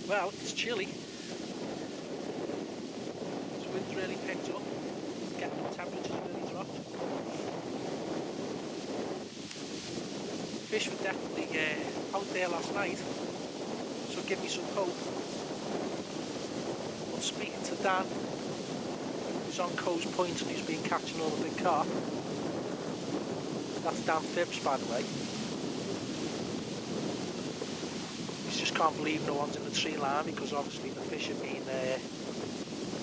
Well, it's chilly. The wind's really picked up. Getting the temperatures really dropped. Fish were definitely out there last night, so give me some hope. But speaking to Dan, who's on Coast Point and who's been catching all the big carp. That's Dan Fairbrass, by the way. He just can't believe no one's in the tree line, because obviously the fish have been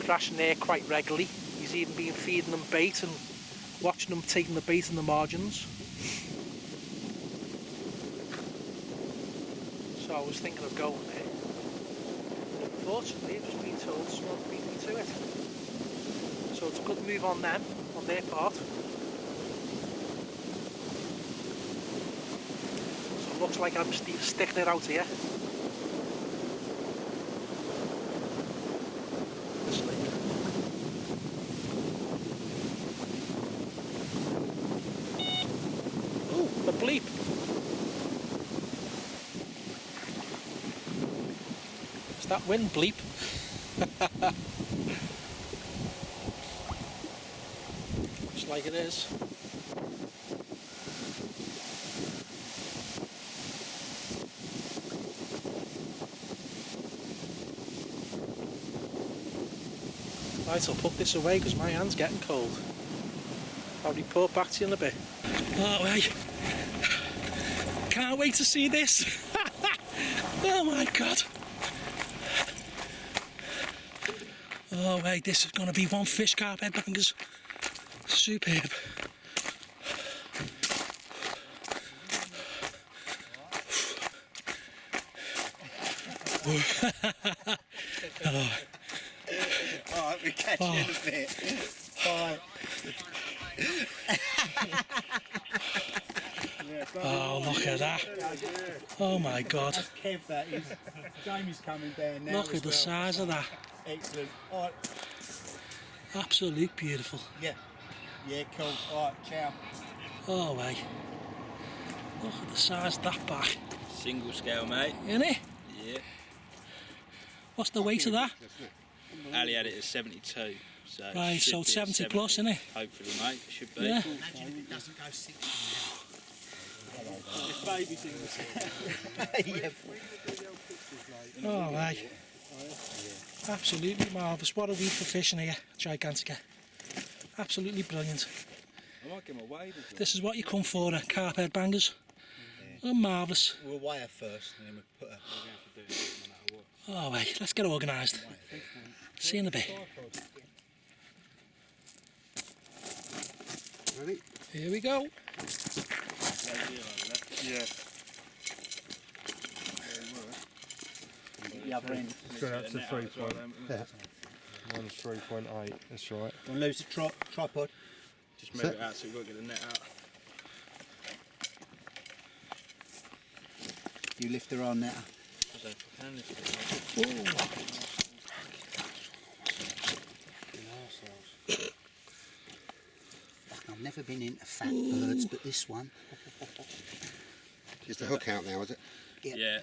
crashing there quite regularly. He's even been feeding them bait and watching them taking the bait in the margins. So I was thinking of going there. Unfortunately, I've just been told someone beat me to it. So it's a good move on them, on their part. So it looks like I'm sticking it out here. Ooh, the bleep. Is that wind bleep? Looks like it is. Right, I'll put this away because my hand's getting cold. I'll report back to you in a bit. Oh, wait. Can't wait to see this. Oh my god. Oh wait, this is going to be one fish, Carpheadbangers. Superb. Oh. Alright, we'll catch you in a bit. Bye. Oh, look at that. Oh my god. That's Kev, that is. Jamie's coming down now. Look at the size of that. Excellent. Alright. Absolutely beautiful. Yeah. Yeah, cool. Alright, ciao. Oh wait. Look at the size of that back. Single scale, mate. Isn't it? Yeah. What's the weight of that? Ali had it at 72. So Right, so it's 70 plus, isn't it? Hopefully, mate. It should be. Yeah. Imagine if it doesn't go 60 It's baby single. Oh wait. Absolutely marvellous. What a week for fishing here, Gigantica. Absolutely brilliant. I might get my wade. This is what you come for, Carpheadbangers. Oh, marvellous. We'll weigh her first and then we'll put her. Oh wait, let's get organised. See you in a bit. Ready? Here we go. Yeah. The other end. Go up to 3 point. Yeah. One's 3.8, that's right. Don't lose the tripod. Just move it out so we've got to get the net out. You lift her on now. I don't know if I can lift it. I've never been into fat birds, but this one. Is the hook out now, is it? Yeah.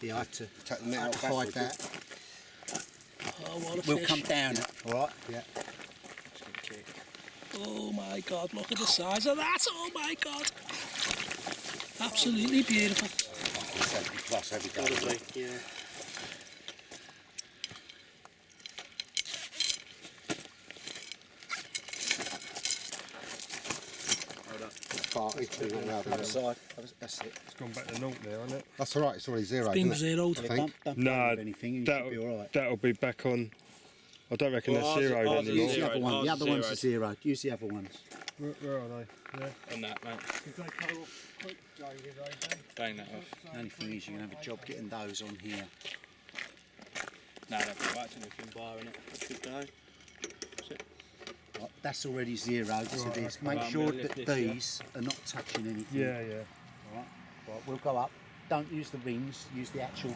Yeah, I had to Take the net out hide backwards. that. Oh, what a We'll fish. come down, alright? Yeah. Oh my god, look at the size of that. Oh my god. Absolutely beautiful. 70 plus every day. Yeah. Party, Other side. That's it. It's gone back to naught now, hasn't it? That's alright, it's already zero. Being Isn't it? zeroed. I think. Don't No, play with anything, you should be alright. that'll be back on. I don't reckon Well, that's ours- zeroed ours is anymore. Use the other one. Ours The is other ones are zeroed. zeroed. Use the other ones. Where are they? Yeah. On that, mate. Bang that off. The only thing is you're going to have a job getting those on here. No, that's all right. It's anything bar in it. Should go. That's it. Right, that's already zeroed to Right, this. okay. Make Right, I'm sure gonna that lift this, yeah. these are not touching anything. Yeah, yeah. Alright, right, we'll go up. Don't use the rings, use the actual.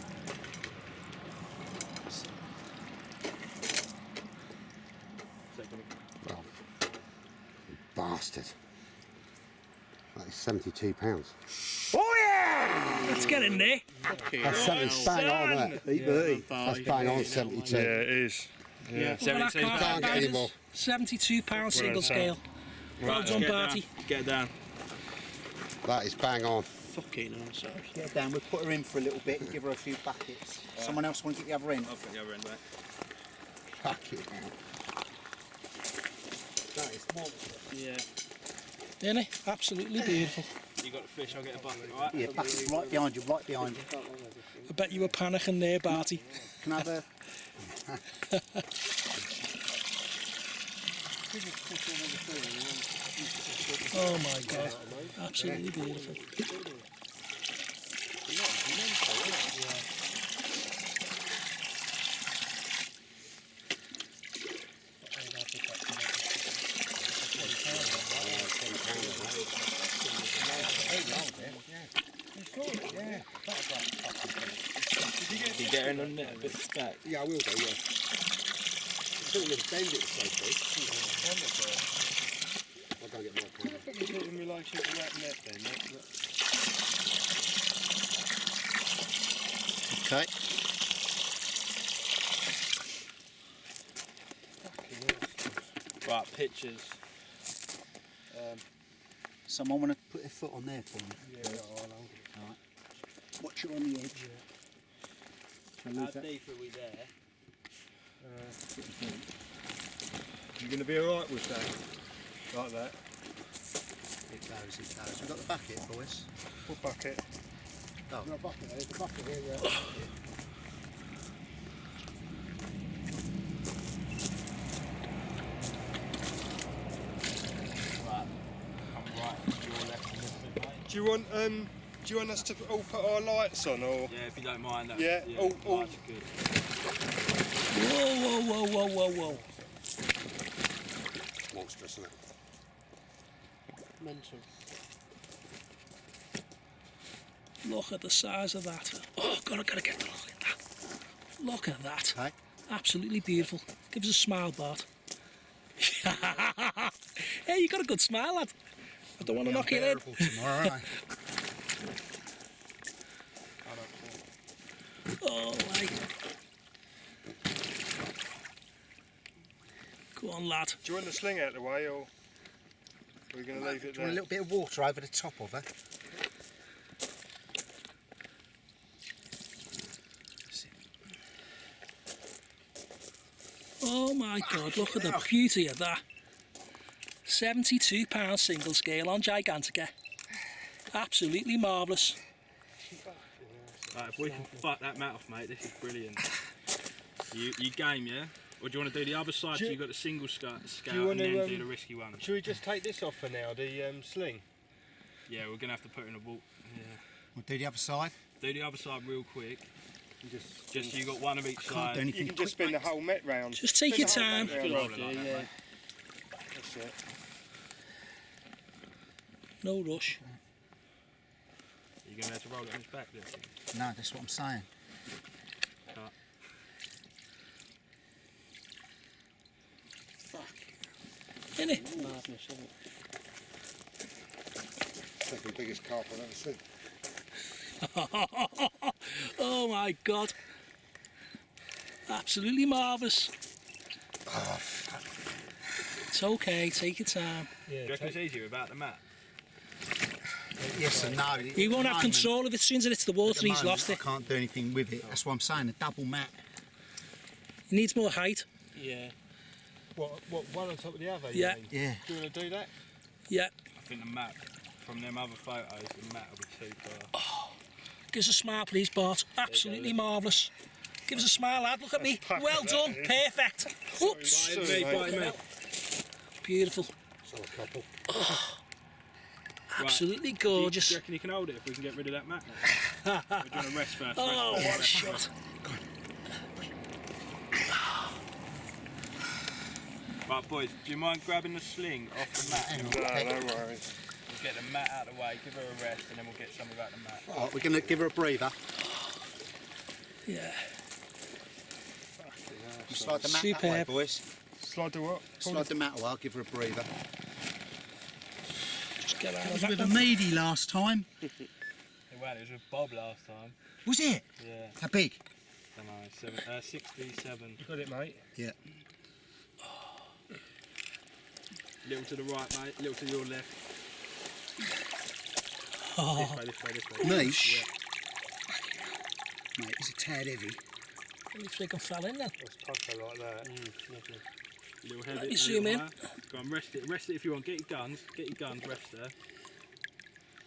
Well, bastard. That is £72. Oh yeah! Let's get in there. That's 70 bang on, isn't it? That's bang on 72. Yeah, it is. Yeah. Look at that Can't get any more. £72 single scale. Well done, Barty. Get down. That is bang on. Fucking awesome. Get her down, we'll put her in for a little bit and give her a few buckets. Someone else want to get the other end? I'll put the other end back. Fuck it, man. That is monster. Yeah. Isn't it? Absolutely beautiful. You got the fish, I'll get a bucket, alright? Yeah, bucket's right behind you, right behind you. I bet you were panicking there, Barty. Can I have a... Oh my God. Absolutely beautiful. Did you get in on net a bit back? Yeah, I will do, yeah. I don't really bend it so big. I'll go get my camera. Put it in relation to that net then. Okay. Right, pictures. Someone want to put their foot on there for me? Yeah, I'll hold it. Alright. Watch it on the edge. How deep are we there? You're going to be alright with that? Like that? It goes. We've got the bucket, boys. Full bucket. Oh. No bucket, there's a bucket here, yeah. Do you want us to all put our lights on, or? Yeah, if you don't mind. That, Yeah, all- lights are good. Whoa. Monstrous, isn't it? Mental. Look at the size of that. Oh, God, I've got to get a look at that. Look at that. Okay. Absolutely beautiful. Give us a smile, Bart. Hey, you got a good smile, lad. I don't want to knock your head. Tomorrow, eh? Oh, my. Go on, lad. Do you want the sling out of the way, or are we going to leave it Do you want a there? little bit of water over the top of her? Oh, my God, look at the beauty of that. £72 single scale on Gigantica. Absolutely marvellous. Right, if we can fuck that mat off, mate, this is brilliant. You game, yeah? Or do you want to do the other side so you've got the single scale and then do the risky one? Should we just take this off for now, the sling? Yeah, we're going to have to put it in a wall. Yeah. We'll do the other side. Do the other side real quick. Just so you got one of each Can't side. do anything You can just spin the whole net round. Just take your time. Good idea, yeah. That's it. No rush. You're going to have to roll it on its back, do you? No, that's what I'm saying. Cut. Isn't it? Second biggest carp I've ever seen. Oh my God. Absolutely marvellous. Oh, It's okay, take your time. Do you reckon it's easier without the mat? Yes and no. He won't have control of it. As soon as it hits the water, he's lost I it. can't do anything with it. That's what I'm saying, a double mat. He needs more height. Yeah. What, one on top of the other? Yeah. You mean? Yeah. Do you want to do that? Yeah. I think the mat, from them other photos, the mat will be too far. Give us a smile, please, Bart. Absolutely marvellous. Give us a smile, lad. Look at me. Well done. Perfect. Oops. Sorry, mate. Beautiful. so a couple. Absolutely Do you gorgeous. reckon you can hold it if we can get rid of that mat? We're doing a rest first. Oh, what a shot. Right, boys, do you mind grabbing the sling off the mat? No, no worries. We'll get the mat out of the way, give her a rest, and then we'll get some without the mat. Right, we're going to give her a breather. Yeah. Slide the mat that way, Superb. boys. Slide the what? Slide the mat away, I'll give her a breather. Just get out I of was that with a one. meaty last time. There Well, it was with Bob last time. Was it? Yeah. How big? Don't know, 67. You got it, mate. Yeah. Little to the right, mate. Little to your left. Oh, This way. Me? Yeah. Mate, it's a tad heavy. looks like I fell in then. It's pucker like that. Little head. Let me zoom in. Go on, rest it if you want. Get your guns, rest there.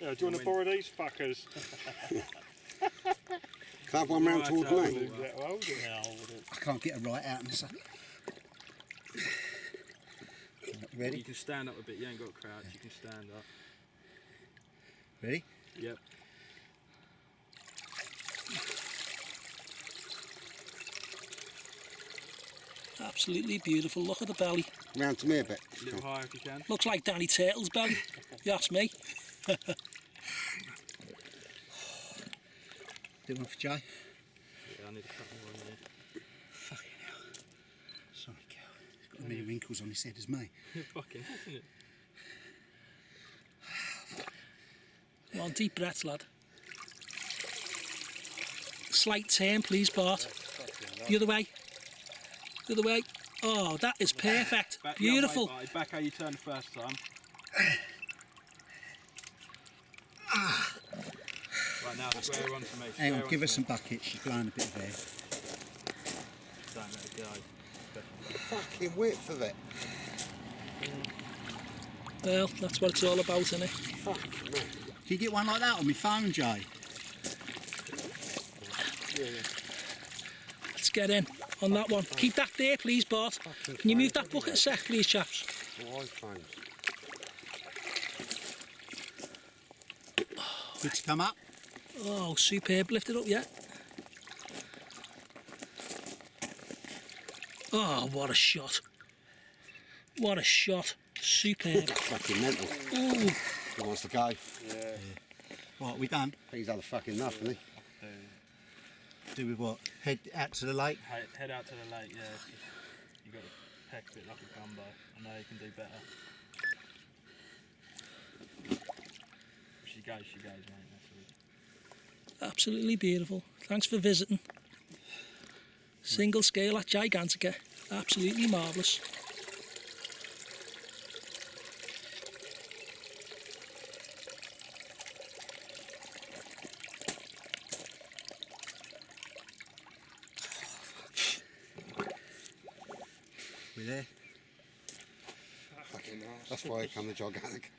Yeah, do you want to borrow these fuckers? Can't have one round towards Right, me. Yeah, well, hold it. I can't get a right out in the sun. You Ready? can stand up a bit, you ain't got to crouch, you can stand up. Ready? Yep. Absolutely beautiful. Look at the belly. Round to me a bit. A little higher if you can. Looks like Danny Turtle's belly. You ask me. Do one for Jay. Yeah, I need a couple more in there. Fucking hell. Sorry, cow. He's got as many wrinkles on his head as me. Fucking, isn't it? Come on, deep breaths, lad. Slight turn, please, Bart. The other way. The other way. Oh, that is perfect. Back Beautiful. The other way, Barty. Back how you turned the first time. Right now, square on to me. Hang on, square give on us to some me. buckets. She's blowing a bit of air. Don't let it go. Fucking width of it. Well, that's what it's all about, isn't it? Fuck me. Can you get one like that on my phone, Jay? Let's get in on that one. Keep that there, please, Bart. Can you move that bucket a sec, please, chaps? All iPhones. Good to come up. Oh, superb. Lift it up, yeah. Oh, what a shot. What a shot. Superb. Fucking mental. Ooh. He wants to go. Yeah. What, we done? He's had a fucking enough, hasn't he? Do we what? Head out to the lake? Head out to the lake, yeah. You got to peck a bit like a gumbo. I know you can do better. If she goes, mate. That's all. Absolutely beautiful. Thanks for visiting. Single scale at Gigantica. Absolutely marvellous. We're there. Fucking arse. That's why he come to Gigantic.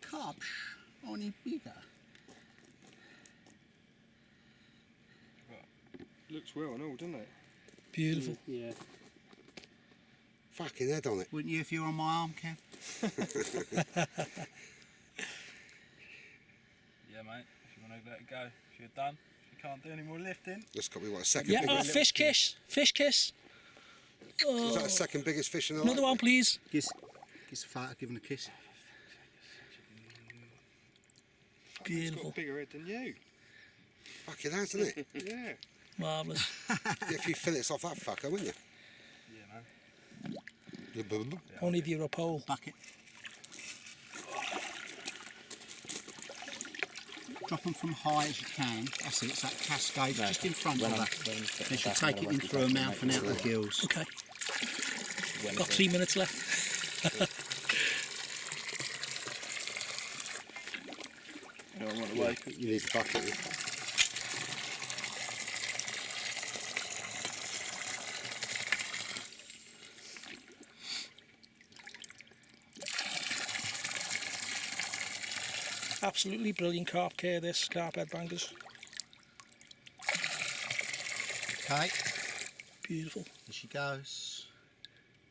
Carp, only bigger. Looks well and all, doesn't it? Beautiful. Yeah. Fucking head on it. Wouldn't you if you were on my arm, Kev? Yeah, mate. If you want to let it go. If you're done. If you can't do any more lifting. This got to be what, a second Yeah, biggest? fish kiss. Fish kiss. Is that the second biggest fish in the Another lake? one, please. Kiss a photo, give him a kiss. It's Beautiful. got a bigger head than you. Fucking has, isn't it? Yeah. Marvellous. Get a few fillets off that fucker, wouldn't you? Yeah, man. Only if you're a pole. Bucket. Drop them from high as you can. That's it, it's that cascade just in front of her. They should take it in through her mouth and out the gills. Okay. Got 3 minutes left. You need a bucket. Absolutely brilliant carp care, this Carpheadbangers. Okay, Beautiful. here she goes.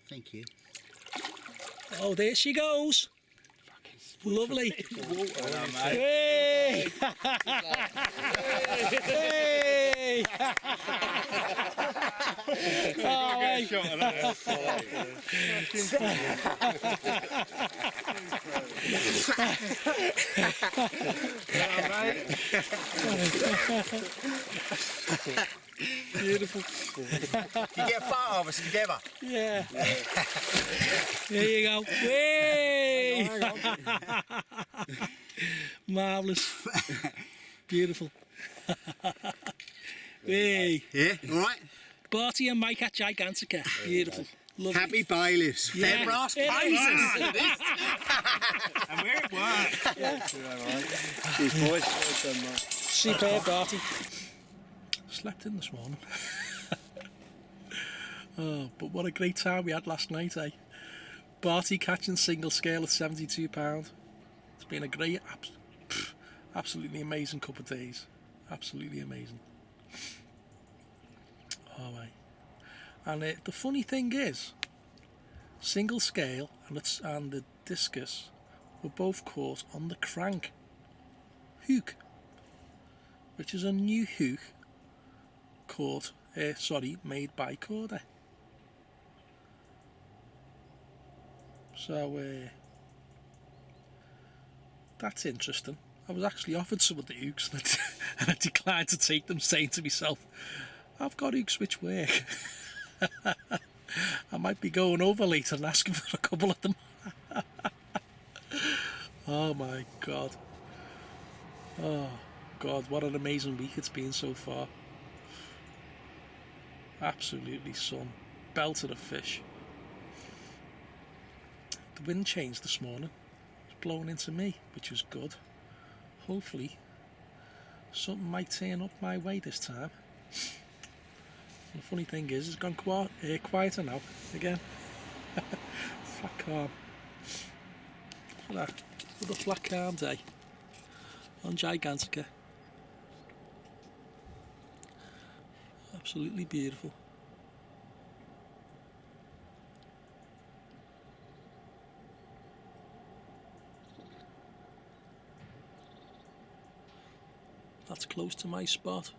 Thank you. Oh, there she goes. Lovely. Well done, mate. Hey! Hey! Hey! Oh, hey. Shot of that. Beautiful. You get a photo of us together. Yeah. There you go. Hey! Marvellous. Beautiful. Hey. Yeah, all right. Barty and Mike at Gigantica. Beautiful. Lovely. Happy bailiffs. Yeah. Fairbrass It Lake. And we're at work. Cheers, boys. Well done, mate. Superb, Barty. Slept in this morning. Oh, but what a great time we had last night, eh? Barty catching single scale at £72. It's been a great, absolutely amazing couple of days. Absolutely amazing. Oh, right. And the funny thing is, single scale and the discus were both caught on the crank hook, which is a new hook made by Korda. So that's interesting. I was actually offered some of the hooks and I declined to take them, saying to myself, I've got hooks which work. I might be going over later and asking for a couple of them. Oh my God. Oh God, what an amazing week it's been so far. Absolutely sun belted of fish. The wind changed this morning. It was blowing into me, which was good. Hopefully something might turn up my way this time. And the funny thing is, it's gone quieter now again. Flat calm. Look at that. Another flat calm day on Gigantica. Absolutely beautiful. That's close to my spot.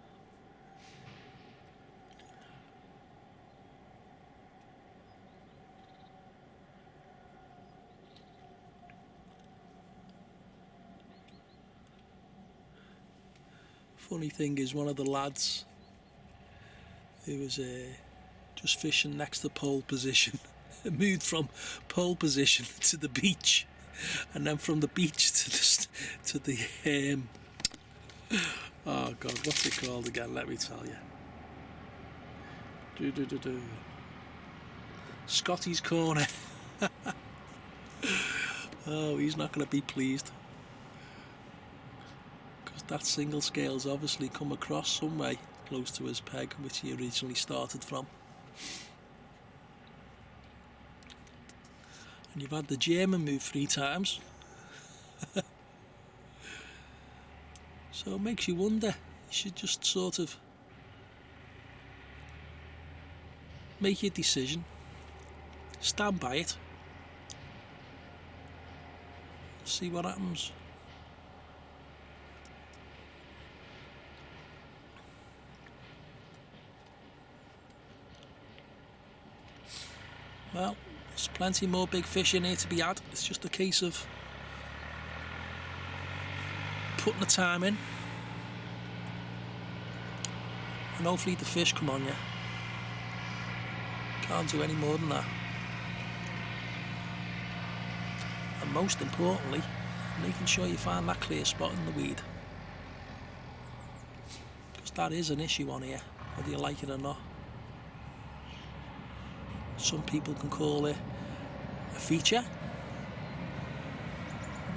Funny thing is, one of the lads who was just fishing next to pole position moved from pole position to the beach, and then from the beach to the oh God, what's it called again? Let me tell you. Scotty's Corner. Oh, he's not going to be pleased. That single scale's obviously come across some way close to his peg, which he originally started from. And you've had the German move 3 times. So it makes you wonder. You should just sort of make your decision, stand by it, see what happens. Well, there's plenty more big fish in here to be had. It's just a case of putting the time in, and hopefully the fish come on you. Can't do any more than that. And most importantly, making sure you find that clear spot in the weed, because that is an issue on here, whether you like it or not. Some people can call it a feature.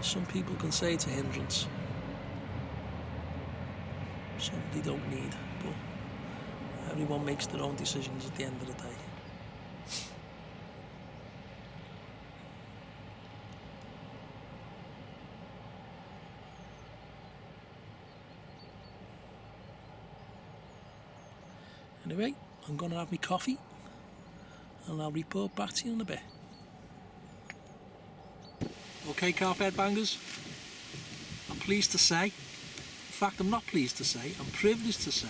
Some people can say it's a hindrance. Some they don't need, but everyone makes their own decisions at the end of the day. Anyway, I'm going to have my coffee, and I'll report back to you in a bit. Okay, Carpheadbangers, I'm pleased to say, in fact I'm not pleased to say, I'm privileged to say,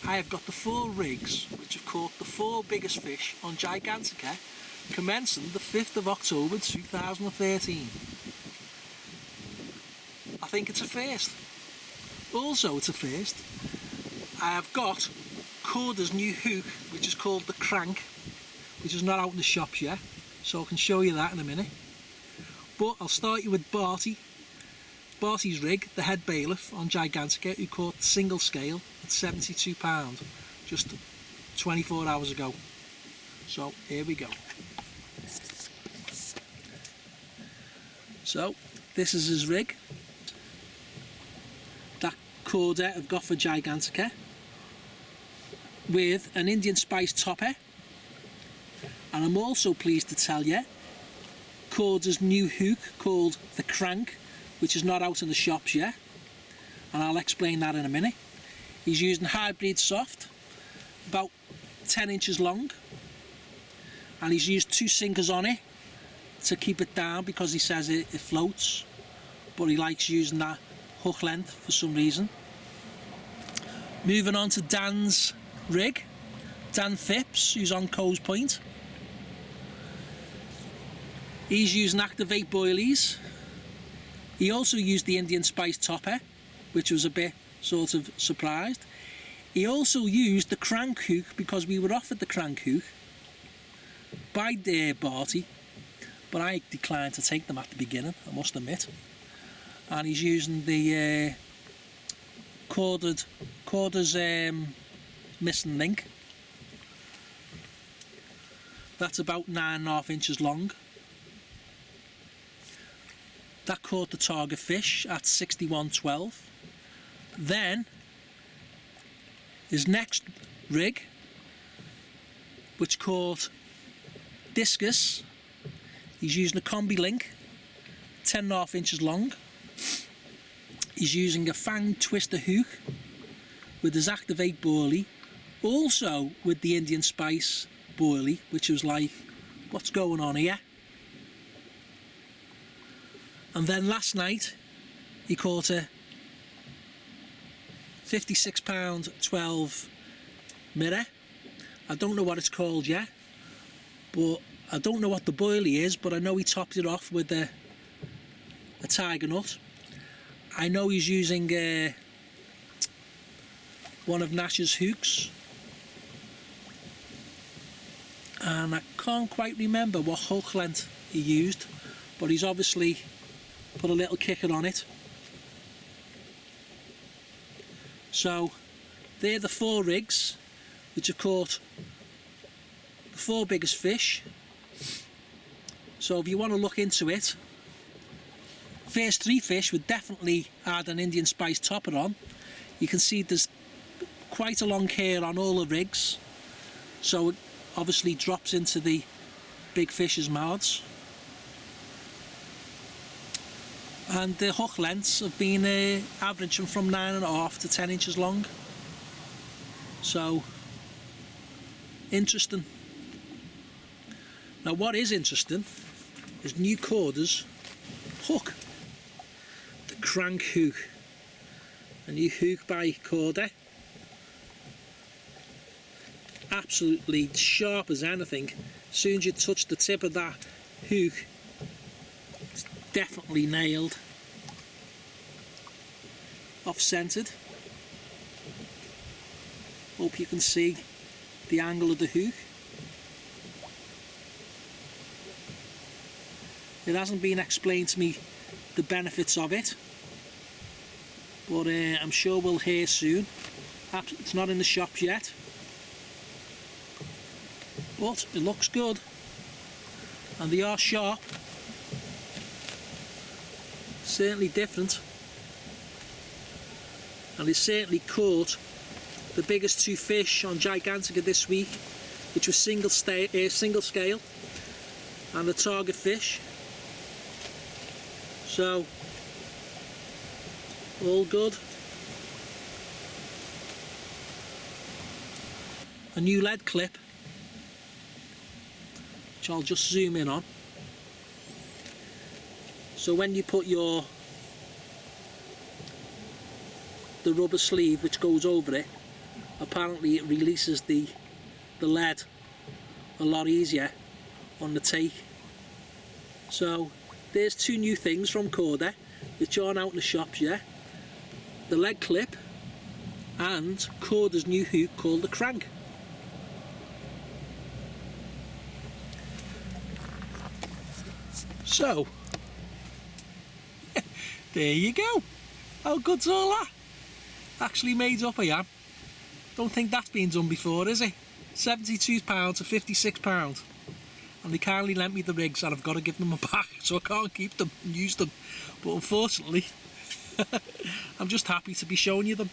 I have got the 4 rigs which have caught the 4 biggest fish on Gigantica, commencing the 5th of October 2013. I think it's a first. Also it's a first, I have got Korda's new hook, which is called the Crank, which is not out in the shops yet, so I can show you that in a minute. But I'll start you with Barty's rig, the head bailiff on Gigantica, who caught single scale at £72 just 24 hours ago. So here we go. So this is his rig. That Korda I've got for Gigantica, with an Indian spice topper, and I'm also pleased to tell you Korda's new hook called the Crank, which is not out in the shops yet, and I'll explain that in a minute. He's using hybrid soft, about 10 inches long, and he's used 2 sinkers on it to keep it down because he says it floats, but he likes using that hook length for some reason. Moving on to Dan's rig, Dan Phipps, who's on Coes Point. He's using Activate boilies. He also used the Indian spice topper, which was a bit sort of surprised. He also used the crank hook because we were offered the crank hook by Barty, but I declined to take them at the beginning, I must admit. And he's using the Korda's missing link. That's about 9.5 inches long. That caught the target fish at 61.12. Then his next rig, which caught discus, he's using a combi link, 10.5 inches long. He's using a fang twister hook with his Activate boilie, also with the Indian spice boilie, which was like, what's going on here? And then last night he caught a £56 12 mirror. I don't know what it's called yet, but I don't know what the boilie is, but I know he topped it off with a tiger nut. I know he's using one of Nash's hooks, and I can't quite remember what hook length he used, but he's obviously put a little kicker on it. So they're the 4 rigs which have caught the 4 biggest fish. So if you want to look into it, first 3 fish would definitely add an Indian spice topper on. You can see there's quite a long hair on all the rigs, so it obviously drops into the big fish's mouths. And the hook lengths have been averaging from 9.5 to 10 inches long. So interesting. Now what is interesting is new Korda's hook, the crank hook, a new hook by Korda, absolutely sharp as anything. As soon as you touch the tip of that hook, it's definitely nailed, off-centered. Hope you can see the angle of the hook. It hasn't been explained to me the benefits of it, but I'm sure we'll hear soon. It's not in the shops yet, but it looks good, and they are sharp. Certainly different, and they certainly caught the biggest 2 fish on Gigantica this week, which was single scale and the target fish. So all good. A new lead clip, which I'll just zoom in on. So when you put the rubber sleeve which goes over it, apparently it releases the lead a lot easier on the take. So there's 2 new things from Korda which aren't out in the shops yet. The lead clip and Korda's new hook called the crank. So there you go. How good's all that? Actually made up I am. Don't think that's been done before, is it? £72 to £56. And they kindly lent me the rigs and I've got to give them back, so I can't keep them and use them. But unfortunately, I'm just happy to be showing you them.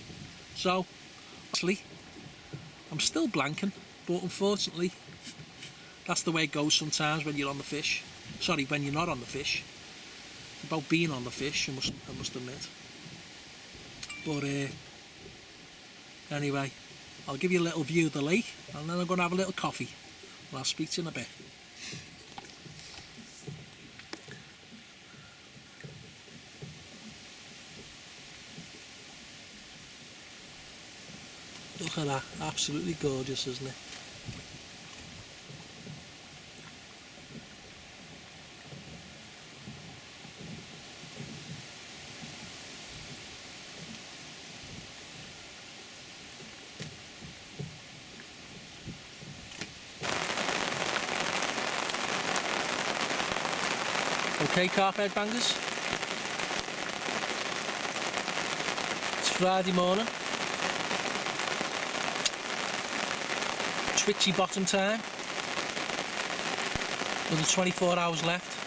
So, actually, I'm still blanking, but unfortunately, that's the way it goes sometimes when you're on the fish. Sorry, when you're not on the fish. It's about being on the fish, I must admit. But anyway, I'll give you a little view of the lake and then I'm going to have a little coffee and I'll speak to you in a bit. Look at that, absolutely gorgeous, isn't it? Okay, Carpheadbangers, it's Friday morning, twitchy bottom time, another 24 hours left.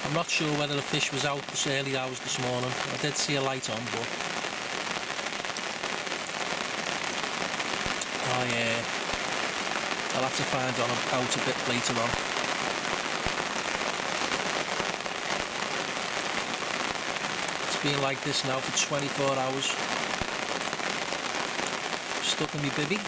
I'm not sure whether the fish was out this early hours this morning. I did see a light on, but oh yeah, I'll have to find out a bit later on. It's been like this now for 24 hours. Stuck in my bibby.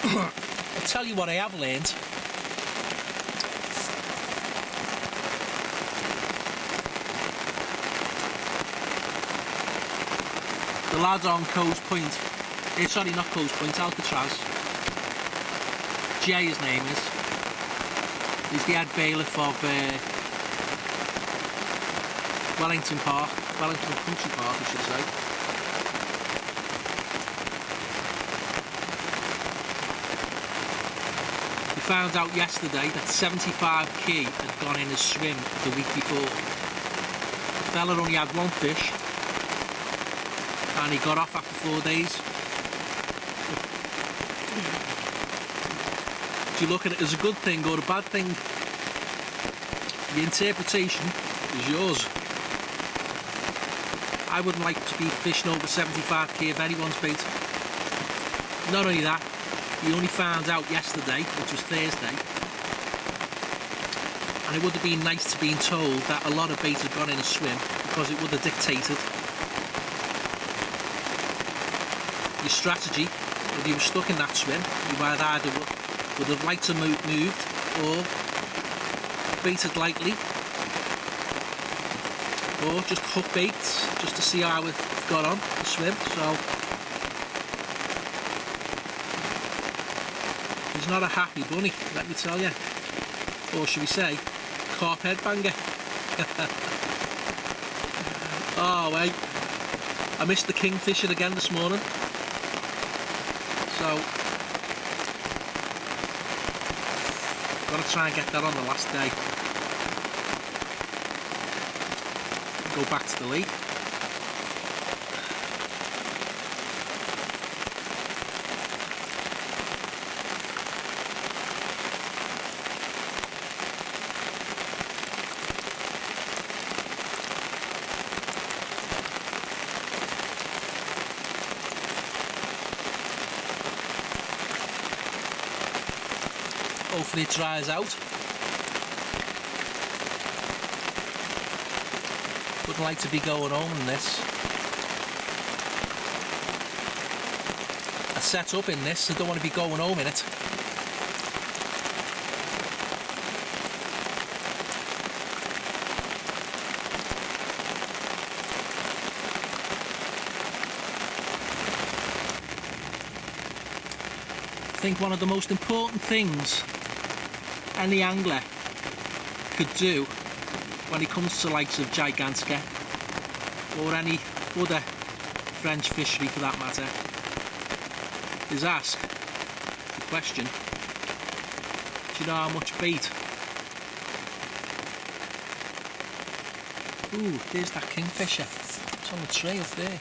I'll tell you what I have learned. The lad on Coast Point, sorry, not Coast Point, Alcatraz, Jay his name is, he's the head bailiff of Wellington Country Park, I should say. Found out yesterday that 75 key had gone in his swim the week before. The fella only had 1 fish and he got off after 4 days. Do you look at it as a good thing or a bad thing? The interpretation is yours. I wouldn't like to be fishing over 75 key of anyone's bait. Not only that, we only found out yesterday, which was Thursday, and it would have been nice to being told that a lot of bait had gone in a swim, because it would have dictated your strategy. If you were stuck in that swim, you either would have liked to moved or baited lightly, or just hook baits just to see how it got on the swim. So he's not a happy bunny, let me tell you. Or should we say, Carpheadbanger. Oh wait, I missed the kingfisher again this morning. So, gotta try and get that on the last day. Go back to the lake. hopefully it dries out. Wouldn't like to be going home in this. I set up in this, I don't want to be going home in it. I think one of the most important things any angler could do when it comes to likes of Gigantica or any other French fishery for that matter is ask the question, do you know how much bait? Ooh, there's that kingfisher. It's on the tray up there.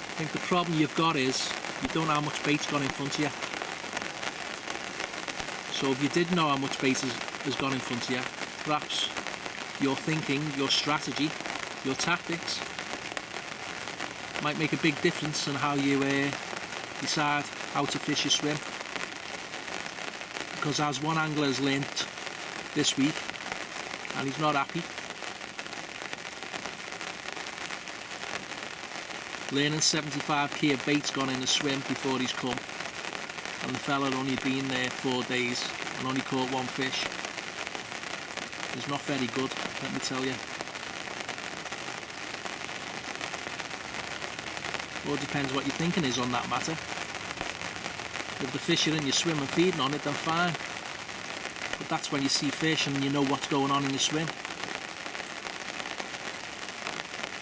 I think the problem you've got is you don't know how much bait's gone in front of you. So if you did know how much bait has gone in front of you, perhaps your thinking, your strategy, your tactics might make a big difference in how you decide how to fish your swim. Because as one angler has learnt this week, and he's not happy, learning 75k of bait's gone in the swim before he's come, and the fella had only been there 4 days and only caught one fish. It's not very good, let me tell you. All depends what your thinking is on that matter. If the fish are in your swim and feeding on it, then fine. But that's when you see fish and you know what's going on in your swim.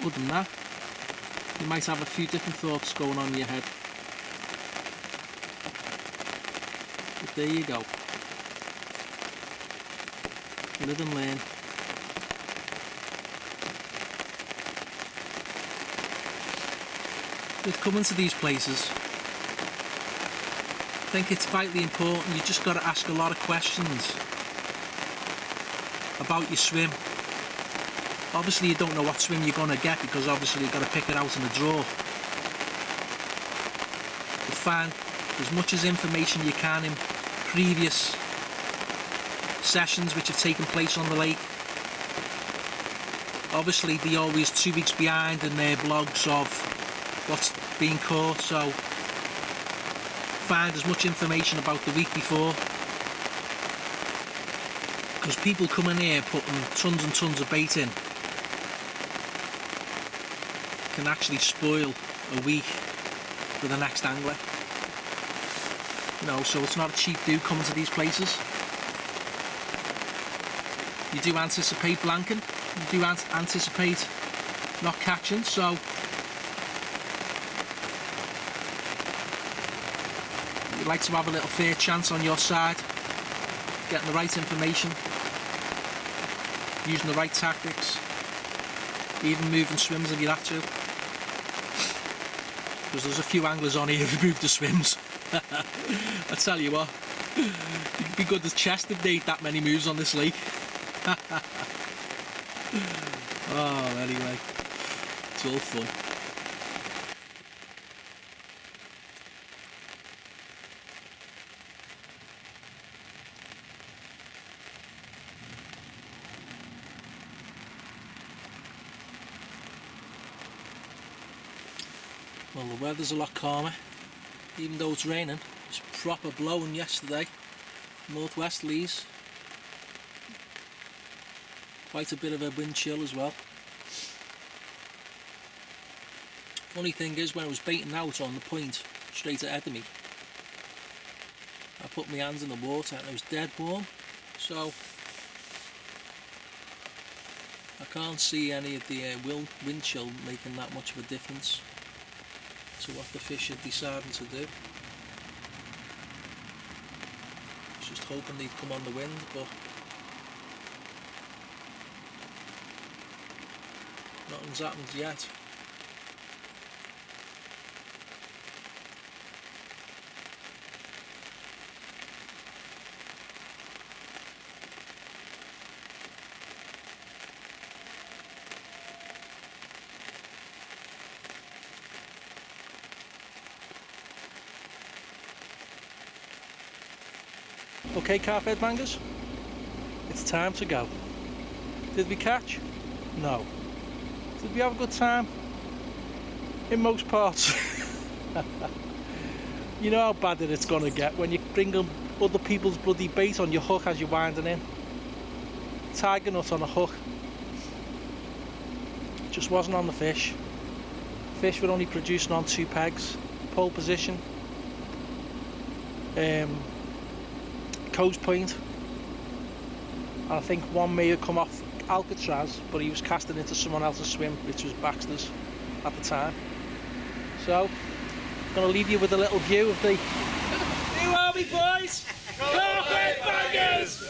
Other than that, you might have a few different thoughts going on in your head. But there you go. Live and learn. With coming to these places, I think it's vitally important. You just got to ask a lot of questions about your swim. Obviously you don't know what swim you're going to get, because obviously you've got to pick it out in a draw. But find as much as information you can in previous sessions which have taken place on the lake. Obviously they're always 2 weeks behind in their blogs of what's being caught, so find as much information about the week before, because people come in here putting tons and tons of bait in can actually spoil a week for the next angler. You know, so it's not a cheap do coming to these places. You do anticipate blanking, you do anticipate not catching, so you'd like to have a little fair chance on your side, getting the right information, using the right tactics, even moving swims if you have to. Because there's a few anglers on here who move the swims. I tell you what, you'd be good as chest if they ate that many moves on this lake. Oh, anyway, it's all fun. Well, the weather's a lot calmer, even though it's raining. It's proper blowing yesterday, northwesterlies. Quite a bit of a wind chill as well. Funny thing is, when I was baiting out on the point straight ahead of me, I put my hands in the water and it was dead warm, so I can't see any of the wind chill making that much of a difference to what the fish are deciding to do. Just hoping they'd come on the wind, but nothing's happened yet. Okay, Carpheadbangers, it's time to go. Did we catch? No. Did we have a good time? In most parts. You know how bad it's going to get when you bring other people's bloody bait on your hook as you're winding in. Tiger nut on a hook. Just wasn't on the fish. Fish were only producing on 2 pegs. Pole position. Coast point. And I think one may have come off Alcatraz, but he was casting into someone else's swim, which was Baxter's at the time. So, I'm going to leave you with a little view of the... Who are we, boys? Carpheadbangers!